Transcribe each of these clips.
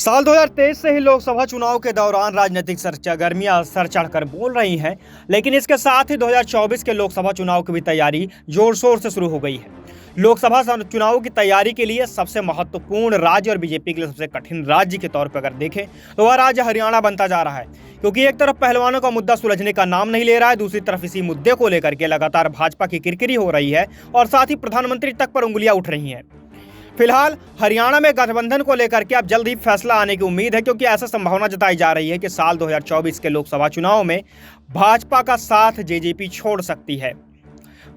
साल 2023 से ही लोकसभा चुनाव के दौरान राजनीतिक सरगर्मियां सर चढ़कर बोल रही हैं, लेकिन इसके साथ ही 2024 के लोकसभा चुनाव की भी तैयारी जोर शोर से शुरू हो गई है। लोकसभा चुनाव की तैयारी के लिए सबसे महत्वपूर्ण राज्य और बीजेपी के लिए सबसे कठिन राज्य के तौर पर अगर देखें तो वह राज्य हरियाणा बनता जा रहा है, क्योंकि एक तरफ पहलवानों का मुद्दा सुलझने का नाम नहीं ले रहा है, दूसरी तरफ इसी मुद्दे को लेकर के लगातार भाजपा की किरकिरी हो रही है और साथ ही प्रधानमंत्री तक पर उंगलियां उठ रही हैं। फिलहाल हरियाणा में गठबंधन को लेकर के अब जल्द ही फैसला आने की उम्मीद है, क्योंकि ऐसा संभावना जताई जा रही है कि साल 2024 के लोकसभा चुनाव में भाजपा का साथ जेजेपी छोड़ सकती है।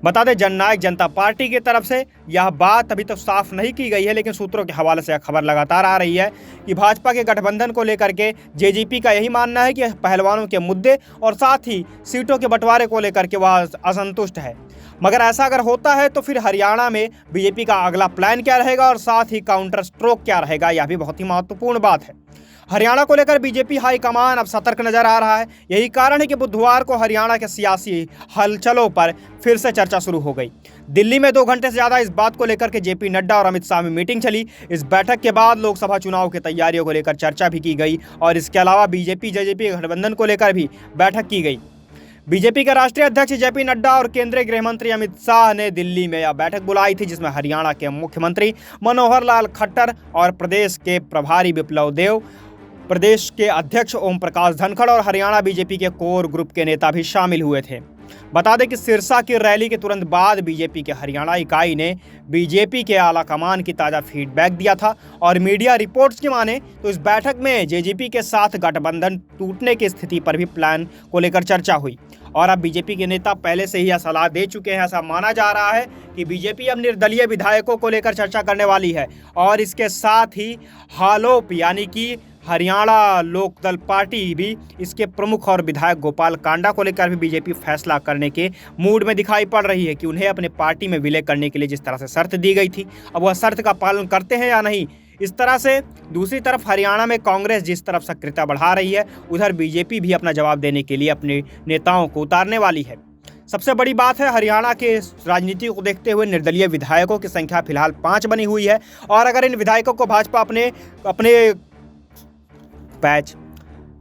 बता दें, जननायक जनता पार्टी की तरफ से यह बात अभी तक साफ नहीं की गई है, लेकिन सूत्रों के हवाले से खबर लगातार आ रही है कि भाजपा के गठबंधन को लेकर के जेजेपी का यही मानना है कि पहलवानों के मुद्दे और साथ ही सीटों के बंटवारे को लेकर के वह असंतुष्ट है। मगर ऐसा अगर होता है तो फिर हरियाणा में बीजेपी का अगला प्लान क्या रहेगा और साथ ही काउंटर स्ट्रोक क्या रहेगा, यह भी बहुत ही महत्वपूर्ण बात है। हरियाणा को लेकर बीजेपी हाईकमान अब सतर्क नजर आ रहा है। यही कारण है कि बुधवार को हरियाणा के सियासी हलचलों पर फिर से चर्चा शुरू हो गई। दिल्ली में 2 घंटे से ज़्यादा इस बात को लेकर के जेपी नड्डा और अमित शाह में मीटिंग चली। इस बैठक के बाद लोकसभा चुनाव की तैयारियों को लेकर चर्चा भी की गई और इसके अलावा बीजेपी जेजेपी गठबंधन को लेकर भी बैठक की गई। बीजेपी के राष्ट्रीय अध्यक्ष जेपी नड्डा और केंद्रीय गृह मंत्री अमित शाह ने दिल्ली में यह बैठक बुलाई थी, जिसमें हरियाणा के मुख्यमंत्री मनोहर लाल खट्टर और प्रदेश के प्रभारी विप्लव देव, प्रदेश के अध्यक्ष ओम प्रकाश धनखड़ और हरियाणा बीजेपी के कोर ग्रुप के नेता भी शामिल हुए थे। बता दें कि सिरसा की रैली के तुरंत बाद बीजेपी के हरियाणा इकाई ने बीजेपी के आला कमान की ताज़ा फीडबैक दिया था और मीडिया रिपोर्ट्स की माने तो इस बैठक में जेजेपी के साथ गठबंधन टूटने की स्थिति पर भी प्लान को लेकर चर्चा हुई और अब बीजेपी के नेता पहले से ही यह सलाह दे चुके हैं। ऐसा माना जा रहा है कि बीजेपी अब निर्दलीय विधायकों को लेकर चर्चा करने वाली है और इसके साथ ही हालोप यानी कि हरियाणा लोकदल पार्टी भी इसके प्रमुख और विधायक गोपाल कांडा को लेकर भी बीजेपी फैसला करने के मूड में दिखाई पड़ रही है कि उन्हें अपने पार्टी में विलय करने के लिए जिस तरह से शर्त दी गई थी, अब वह शर्त का पालन करते हैं या नहीं। इस तरह से दूसरी तरफ हरियाणा में कांग्रेस जिस तरफ सक्रियता बढ़ा रही है, उधर बीजेपी भी अपना जवाब देने के लिए अपने नेताओं को उतारने वाली है। सबसे बड़ी बात है, हरियाणा के राजनीति को देखते हुए निर्दलीय विधायकों की संख्या फिलहाल 5 बनी हुई है और अगर इन विधायकों को भाजपा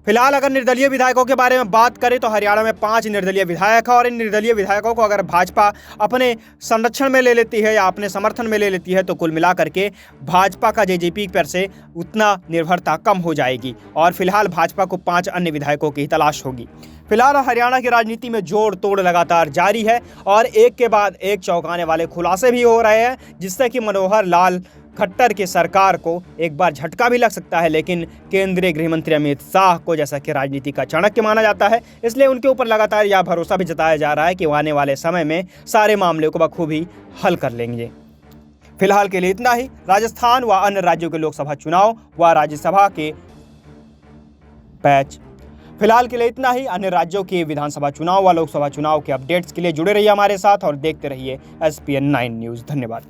फिलहाल अगर निर्दलीय विधायकों के बारे में बात करें तो हरियाणा में 5 निर्दलीय विधायक हैं और इन निर्दलीय विधायकों को अगर भाजपा अपने संरक्षण में ले लेती है या अपने समर्थन में ले लेती है तो कुल मिलाकर के भाजपा का जेजेपी पर से उतना निर्भरता कम हो जाएगी और फिलहाल भाजपा को 5 अन्य विधायकों की तलाश होगी। फिलहाल हरियाणा की राजनीति में जोड़ तोड़ लगातार जारी है और एक के बाद एक चौंकाने वाले खुलासे भी हो रहे हैं, जिससे कि मनोहर लाल खट्टर की सरकार को एक बार झटका भी लग सकता है। लेकिन केंद्रीय गृह मंत्री अमित शाह को जैसा कि राजनीति का चाणक्य माना जाता है, इसलिए उनके ऊपर लगातार यह भरोसा भी जताया जा रहा है कि वो आने वाले समय में सारे मामले को बखूबी हल कर लेंगे। फिलहाल के लिए इतना ही। राजस्थान व अन्य राज्यों के लोकसभा चुनाव व राज्यसभा के फिलहाल के लिए इतना ही। अन्य राज्यों के विधानसभा चुनाव व लोकसभा चुनाव के अपडेट्स के लिए जुड़े रहिए हमारे साथ और देखते रहिए SPN 9 न्यूज़। धन्यवाद।